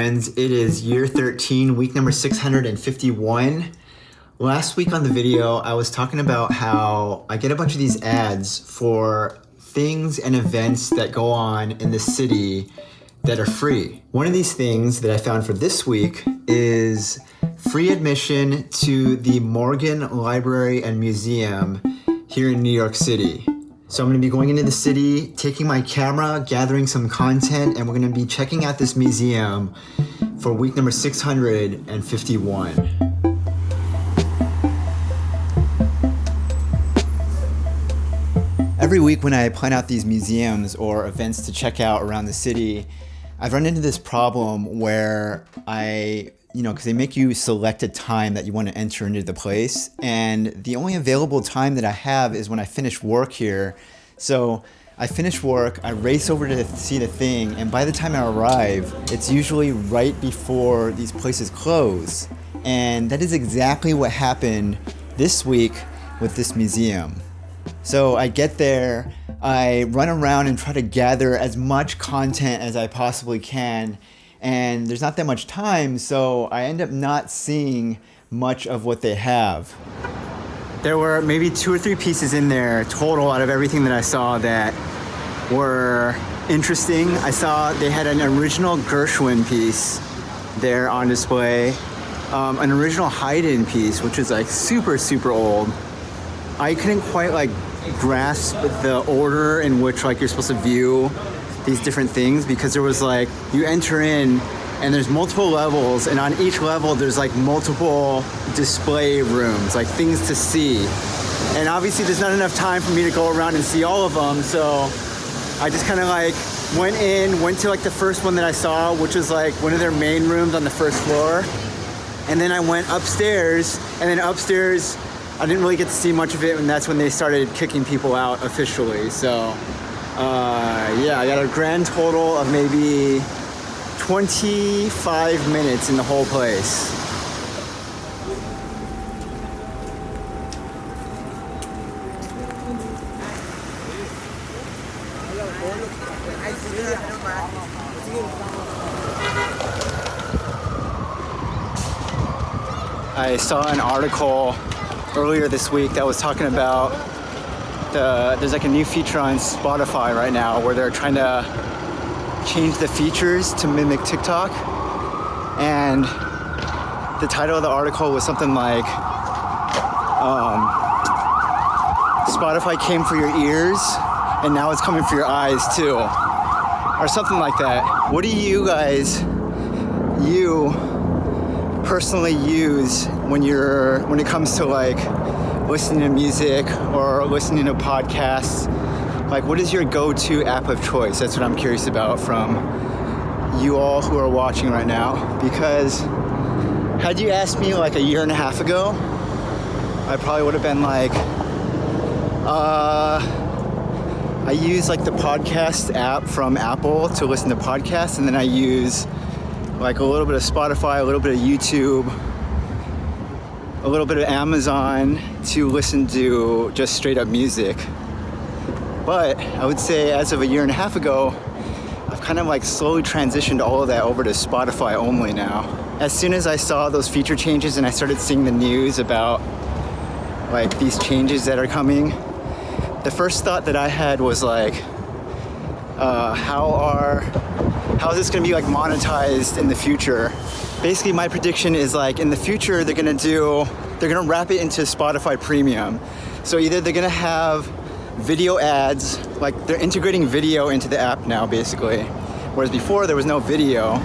friends. It is year 13, week number 651. Last week on the video, I was talking about how I get a bunch of these ads for things and events that go on in the city that are free. One of these things that I found for this week is free admission to the Morgan Library and Museum here in New York City. So I'm going to be going into the city, taking my camera, gathering some content, and we're going to be checking out this museum for week number 651. Every week when I plan out these museums or events to check out around the city, I've run into this problem where because they make you select a time that you want to enter into the place, and the only available time that I have is when I finish work here. So I finish work, I race over to see the thing, and by the time I arrive, it's usually right before these places close. And that is exactly what happened this week with this museum. So I get there, I run around and try to gather as much content as I possibly can, and there's not that much time, so I end up not seeing much of what they have. There were maybe 2 or 3 pieces in there total out of everything that I saw that were interesting. I saw they had an original Gershwin piece there on display, an original Haydn piece, which is like super, super old. I couldn't quite grasp the order in which you're supposed to view these different things, because there was you enter in and there's multiple levels, and on each level there's multiple display rooms, things to see. And obviously there's not enough time for me to go around and see all of them, so I just kind of went to the first one that I saw, which was one of their main rooms on the first floor. And then I went upstairs, and then upstairs I didn't really get to see much of it, and that's when they started kicking people out officially. So I got a grand total of maybe 25 minutes in the whole place. I saw an article earlier this week that was talking about there's a new feature on Spotify right now where they're trying to change the features to mimic TikTok, and the title of the article was something like Spotify came for your ears and now it's coming for your eyes too, or something like that. What do you personally use when it comes to listening to music or listening to podcasts? What is your go-to app of choice? That's what I'm curious about from you all who are watching right now. Because had you asked me a year and a half ago, I probably would have been I use the podcast app from Apple to listen to podcasts, and then I use a little bit of Spotify, a little bit of YouTube, a little bit of Amazon to listen to just straight up music. But I would say as of a year and a half ago, I've kind of slowly transitioned all of that over to Spotify only now. As soon as I saw those feature changes and I started seeing the news about these changes that are coming, the first thought that I had was how is this going to be monetized in the future? Basically, my prediction is in the future they're going to wrap it into Spotify Premium. So either they're going to have video ads, they're integrating video into the app now basically, whereas before there was no video.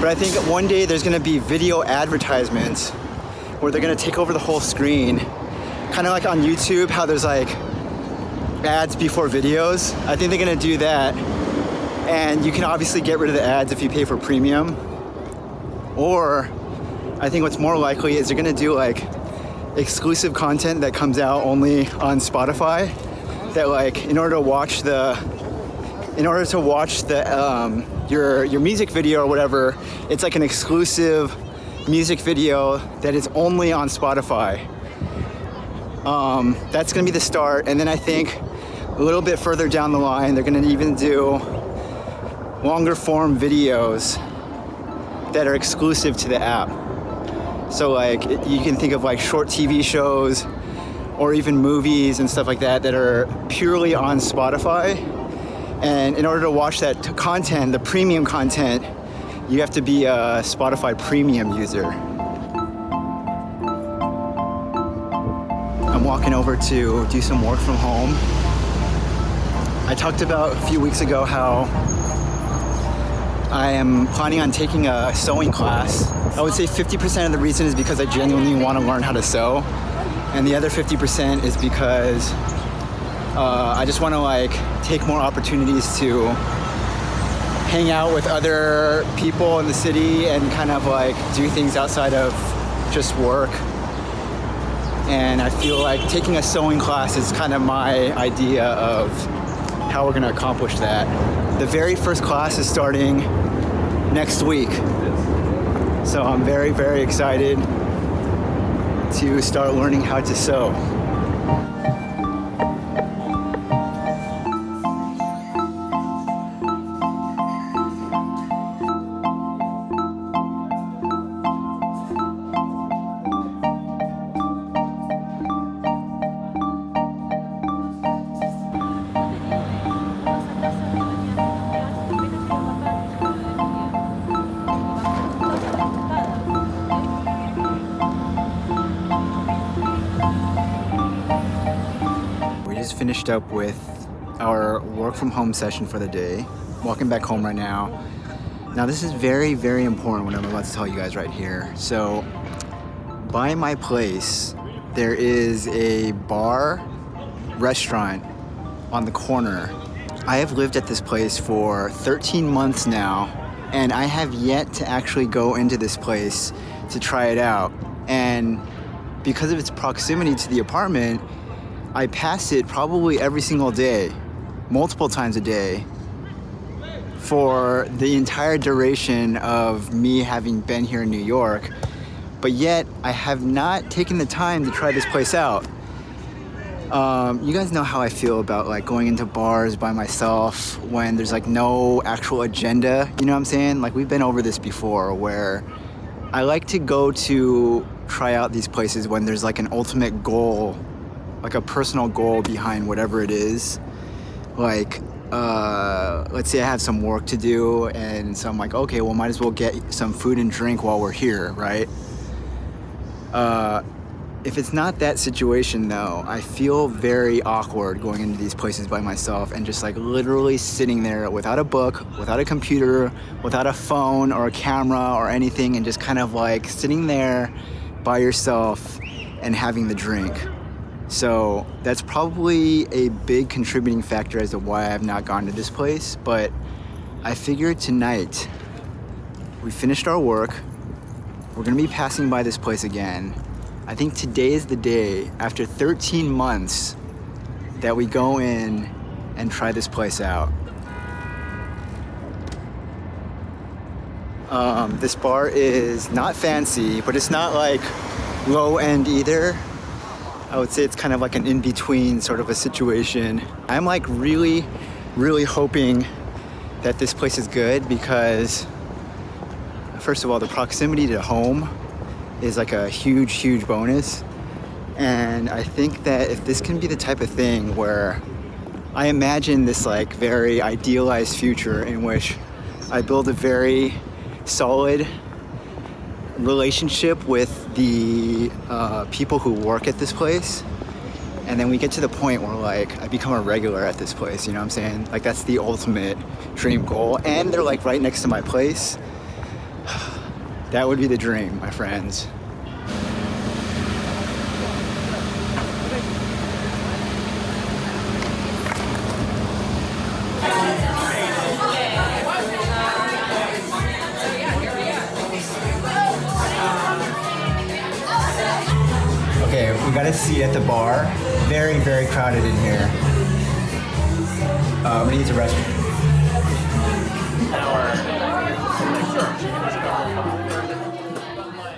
But I think one day there's going to be video advertisements where they're going to take over the whole screen, kind of like on YouTube how there's ads before videos. I think they're going to do that, and you can obviously get rid of the ads if you pay for premium. Or I think what's more likely is they're going to do exclusive content that comes out only on Spotify, that in order to watch your music video or whatever, it's an exclusive music video that is only on Spotify. That's going to be the start, and then I think a little bit further down the line they're going to even do longer form videos that are exclusive to the app. So like you can think of like short TV shows or even movies and stuff like that that are purely on Spotify. And in order to watch that content, the premium content, you have to be a Spotify premium user. I'm walking over to do some work from home. I talked about a few weeks ago how I am planning on taking a sewing class. I would say 50% of the reason is because I genuinely want to learn how to sew. And the other 50% is because I just want to like take more opportunities to hang out with other people in the city and kind of like do things outside of just work. And I feel like taking a sewing class is kind of my idea of how we're going to accomplish that. The very first class is starting next week. So I'm very, very excited to start learning how to sew. Finished up with our work from home session for the day. Walking back home right now. Now this is very, very important what I'm about to tell you guys right here. So by my place, there is a bar, restaurant on the corner. I have lived at this place for 13 months now, and I have yet to actually go into this place to try it out. And because of its proximity to the apartment, I pass it probably every single day, multiple times a day, for the entire duration of me having been here in New York. But yet, I have not taken the time to try this place out. You guys know how I feel about like going into bars by myself when there's like no actual agenda, you know what I'm saying? Like we've been over this before where I like to go to try out these places when there's like an ultimate goal, like a personal goal behind whatever it is. Like, let's say I have some work to do and so I'm like, okay, well might as well get some food and drink while we're here, right? If it's not that situation though, I feel very awkward going into these places by myself and just like literally sitting there without a book, without a computer, without a phone or a camera or anything, and just kind of like sitting there by yourself and having the drink. So that's probably a big contributing factor as to why I have not gone to this place. But I figured tonight, we finished our work, we're gonna be passing by this place again. I think today is the day, after 13 months, that we go in and try this place out. This bar is not fancy, but it's not like low end either. I would say it's kind of like an in-between sort of a situation. I'm like really, really hoping that this place is good because, first of all, the proximity to home is like a huge, huge bonus. And I think that if this can be the type of thing where I imagine this like very idealized future in which I build a very solid relationship with the people who work at this place, and then we get to the point where like I become a regular at this place, you know what I'm saying? Like that's the ultimate dream goal, and they're like right next to my place. That would be the dream, my friends. Okay, we got a seat at the bar. Very, very crowded in here. We need to restroom.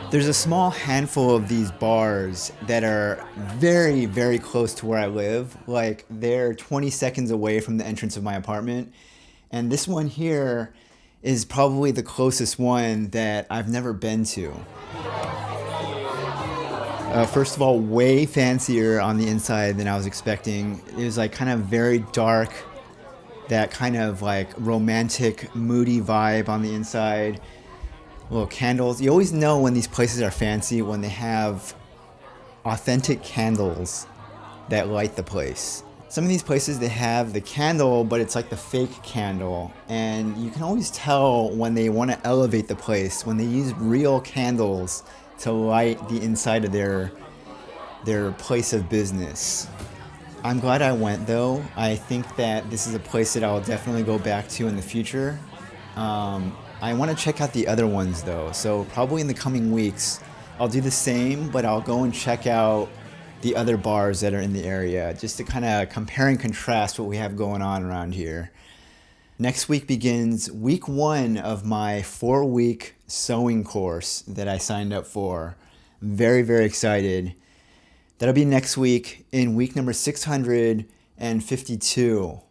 There's a small handful of these bars that are very, very close to where I live. Like they're 20 seconds away from the entrance of my apartment. And this one here is probably the closest one that I've never been to. First of all, way fancier on the inside than I was expecting. It was like kind of very dark, that kind of like romantic, moody vibe on the inside. Little candles. You always know when these places are fancy when they have authentic candles that light the place. Some of these places they have the candle, but it's like the fake candle, and you can always tell when they want to elevate the place when they use real candles to light the inside of their place of business. I'm glad I went though. I think that this is a place that I'll definitely go back to in the future. I want to check out the other ones though, so probably in the coming weeks I'll do the same, but I'll go and check out the other bars that are in the area just to kind of compare and contrast what we have going on around here. Next week begins week 1 of my 4-week sewing course that I signed up for. I'm very, very excited. That'll be next week in week number 652.